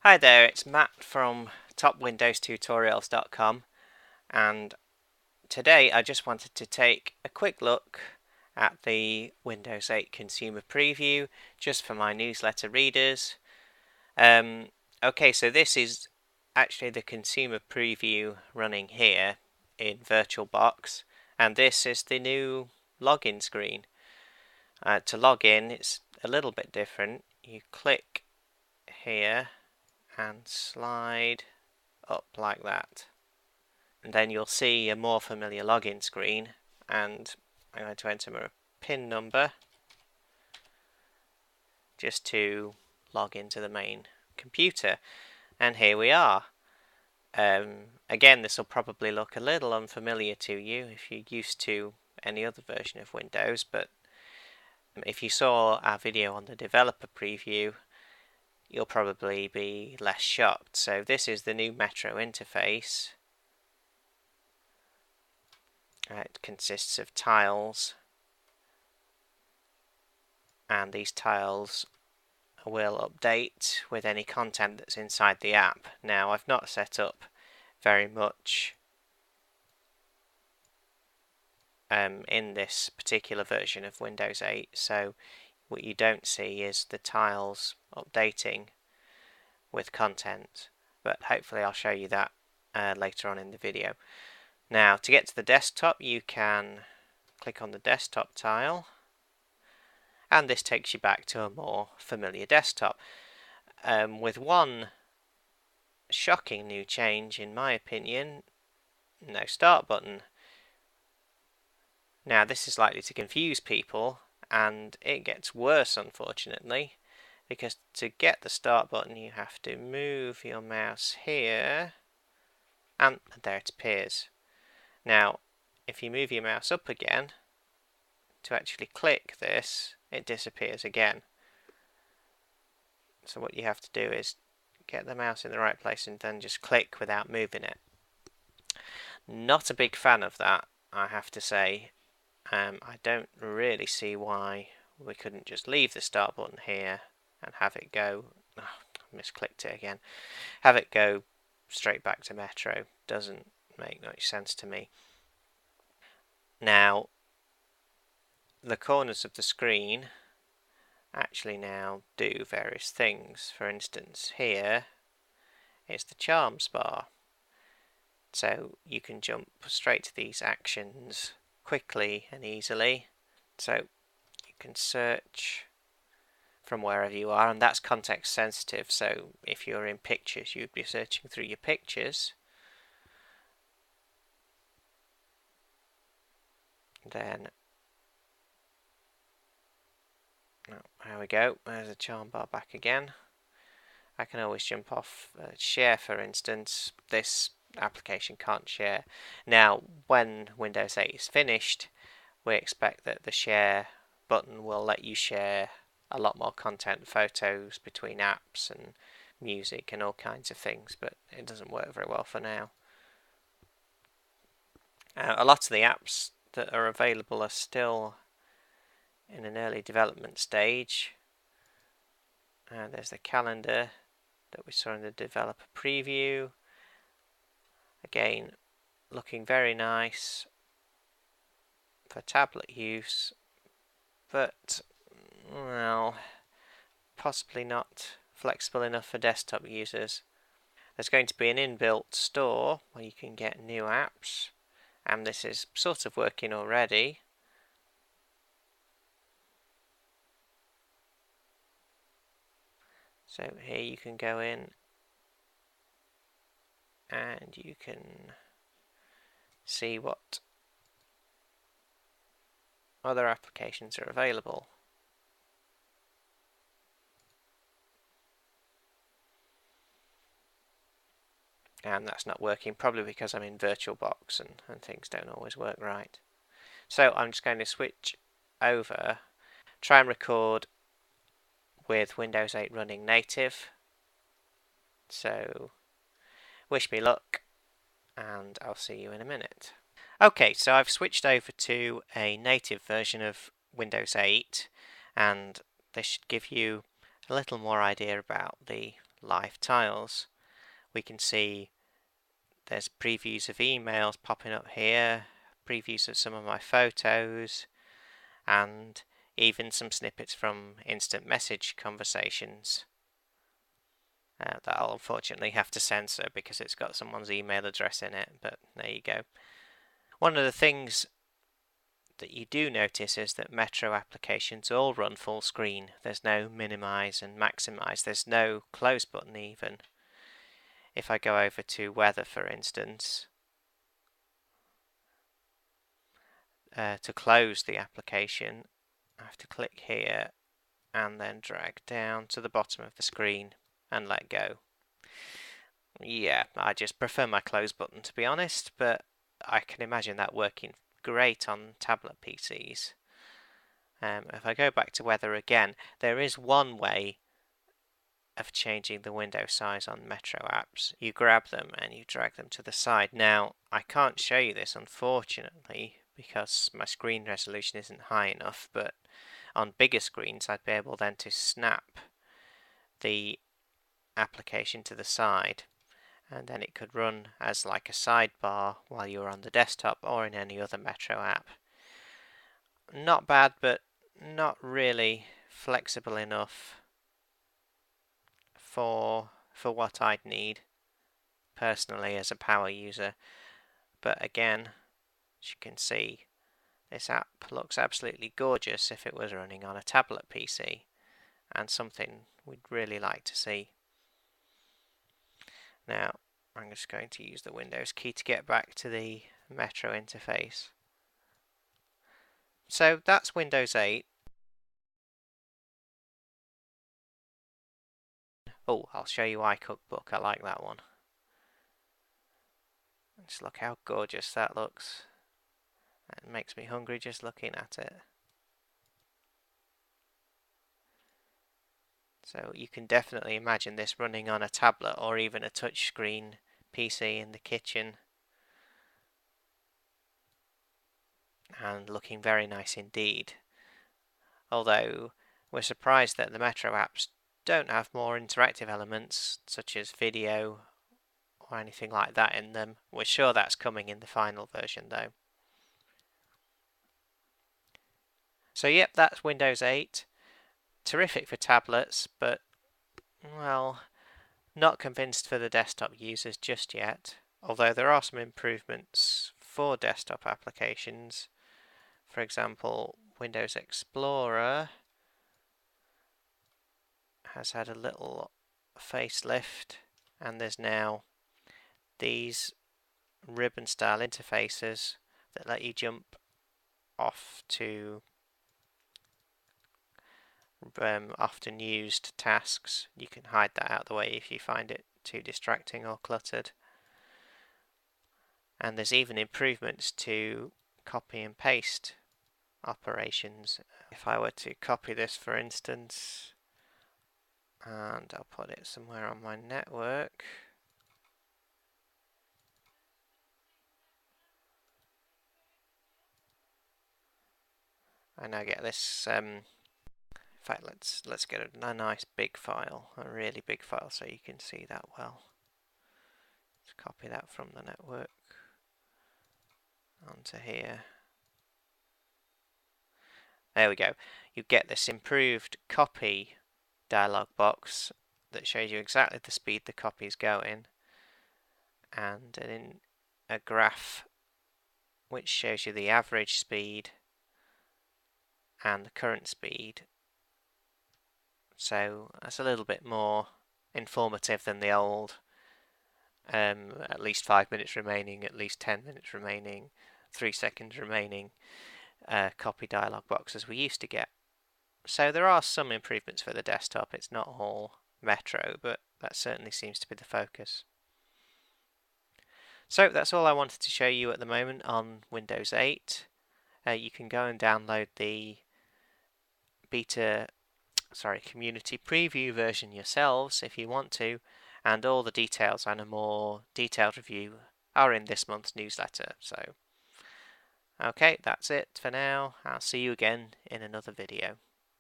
Hi there, it's Matt from topwindowstutorials.com, and today I just wanted to take a quick look at the Windows 8 consumer preview just for my newsletter readers. Okay, so this is actually the consumer preview running here in VirtualBox, and this is the new login screen. To log in, it's a little bit different. You click here and slide up like that, and then you'll see a more familiar login screen, and I'm going to enter my PIN number just to log into the main computer, and here we are. Again, this will probably look a little unfamiliar to you if you're used to any other version of Windows, but if you saw our video on the developer preview, you'll probably be less shocked. So this is the new Metro interface. It consists of tiles, and these tiles will update with any content that's inside the app. Now, I've not set up very much in this particular version of Windows 8, so what you don't see is the tiles updating with content, but hopefully I'll show you that later on in the video. Now, to get to the desktop, you can click on the desktop tile, and this takes you back to a more familiar desktop, with one shocking new change in my opinion: no start button. Now, this is likely to confuse people, and it gets worse unfortunately, because to get the start button you have to move your mouse here, and there it appears. Now, if you move your mouse up again to actually click this, it disappears again. So what you have to do is get the mouse in the right place and then just click without moving it. Not a big fan of that, I have to say. I don't really see why we couldn't just leave the start button here and have it go, misclicked it again, have it go straight back to Metro. Doesn't make much sense to me. Now, the corners of the screen actually now do various things. For instance, here is the charms bar, so you can jump straight to these actions quickly and easily. So you can search from wherever you are, and that's context sensitive, so if you're in pictures you'd be searching through your pictures. Then there we go, there's a charm bar back again. I can always jump off share, for instance. This application can't share. Now, when Windows 8 is finished, we expect that the share button will let you share a lot more content, photos between apps and music and all kinds of things, but it doesn't work very well for now. A lot of the apps that are available are still in an early development stage. There's the calendar that we saw in the developer preview. Again, looking very nice for tablet use, but well, possibly not flexible enough for desktop users. There's going to be an inbuilt store where you can get new apps, and this is sort of working already. So here you can go in and you can see what other applications are available. And that's not working, probably because I'm in VirtualBox and things don't always work right. So I'm just going to switch over, try and record with Windows 8 running native. So wish me luck, and I'll see you in a minute. Okay, so I've switched over to a native version of Windows 8, and this should give you a little more idea about the live tiles. We can see there's previews of emails popping up here, previews of some of my photos, and even some snippets from instant message conversations that I'll unfortunately have to censor because it's got someone's email address in it, but there you go. One of the things that you do notice is that Metro applications all run full screen. There's no minimize and maximize. There's no close button even. If I go over to weather, for instance, to close the application, I have to click here and then drag down to the bottom of the screen and let go. Yeah, I just prefer my close button to be honest, but I can imagine that working great on tablet PCs. If I go back to weather again, there is one way of changing the window size on Metro apps. You grab them and you drag them to the side. Now, I can't show you this unfortunately because my screen resolution isn't high enough, but on bigger screens I'd be able then to snap the application to the side and then it could run as like a sidebar while you're on the desktop or in any other Metro app. Not bad, but not really flexible enough for what I'd need personally as a power user. But again, as you can see, this app looks absolutely gorgeous if it was running on a tablet PC, and something we'd really like to see. Now, I'm just going to use the Windows key to get back to the Metro interface. So that's Windows 8. Oh, I'll show you iCookbook. I like that one. Just look how gorgeous that looks. It makes me hungry just looking at it. So you can definitely imagine this running on a tablet or even a touchscreen PC in the kitchen. And looking very nice indeed. Although we're surprised that the Metro apps don't have more interactive elements such as video or anything like that in them. We're sure that's coming in the final version though. So yep, that's Windows 8. Terrific for tablets, but well, not convinced for the desktop users just yet. Although there are some improvements for desktop applications. For example, Windows Explorer has had a little facelift and there's now these ribbon style interfaces that let you jump off to often used tasks. You can hide that out of the way if you find it too distracting or cluttered. And there's even improvements to copy and paste operations. If I were to copy this, for instance, and I'll put it somewhere on my network, I now get this. In fact, let's get a nice big file, a really big file, so you can see that well. Let's copy that from the network onto here. There we go. You get this improved copy dialog box that shows you exactly the speed the copy is going, and in a graph which shows you the average speed and the current speed. So that's a little bit more informative than the old at least 5 minutes remaining, at least 10 minutes remaining, 3 seconds remaining copy dialog boxes we used to get. So there are some improvements for the desktop. It's not all Metro, but that certainly seems to be the focus. So that's all I wanted to show you at the moment on Windows 8. You can go and download the community preview version yourselves if you want to, and all the details and a more detailed review are in this month's newsletter. So okay, that's it for now. I'll see you again in another video.